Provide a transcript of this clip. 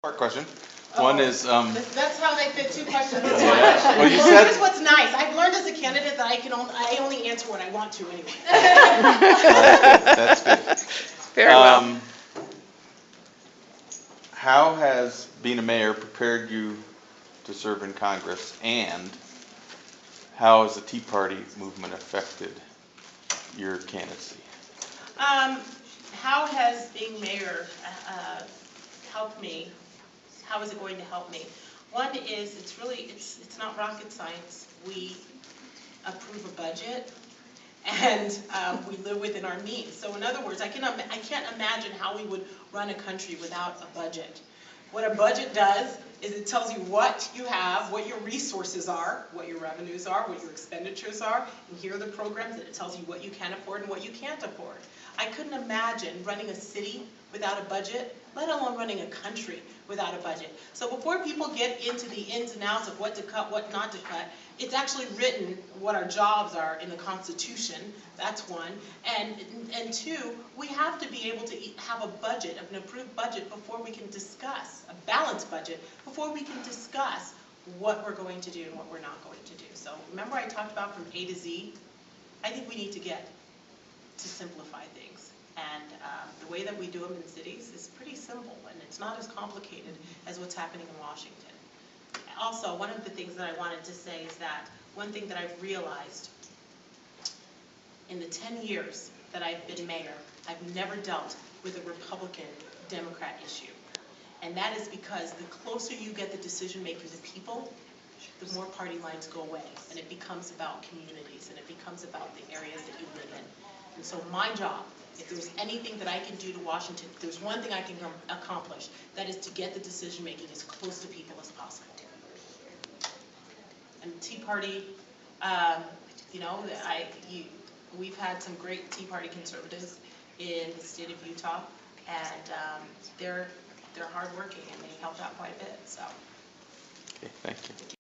Part question. One is, That's how they fit two questions into one Yeah. question. Well, you Well, said- here's what's nice. I've learned as a candidate that I only answer what I want to anyway. that's good. Very well. How has being a mayor prepared you to serve in Congress, and how has the Tea Party movement affected your candidacy? How has being mayor helped me? How is it going to help me? One is it's not rocket science. We approve a budget, and we live within our means. So in other words, I can't imagine how we would run a country without a budget. What a budget does is it tells you what you have, what your resources are, what your revenues are, what your expenditures are, and here are the programs that it tells you what you can afford and what you can't afford. I couldn't imagine running a city without a budget, let alone running a country without a budget. So before people get into the ins and outs of what to cut, what not to cut, it's actually written what our jobs are in the Constitution. That's one. And two, we have to be able to have a budget, an approved budget, before we can discuss, a balanced budget, before we can discuss what we're going to do and what we're not going to do. So remember I talked about from A to Z? I think we need to get to simplify things. And the way that we do them in cities is pretty simple, and it's not as complicated as what's happening in Washington. Also, one of the things that I wanted to say is that one thing that I've realized in the 10 years that I've been mayor, I've never dealt with a Republican-Democrat issue. And that is because the closer you get the decision makers and people, the more party lines go away, and it becomes about communities, and it becomes about the areas that you live in. And so my job, if there's anything that I can do to Washington, if there's one thing I can accomplish, that is to get the decision making as close to people as possible. And the Tea Party, we've had some great Tea Party conservatives in the state of Utah, and they're hardworking and they've helped out quite a bit. So. Okay, thank you.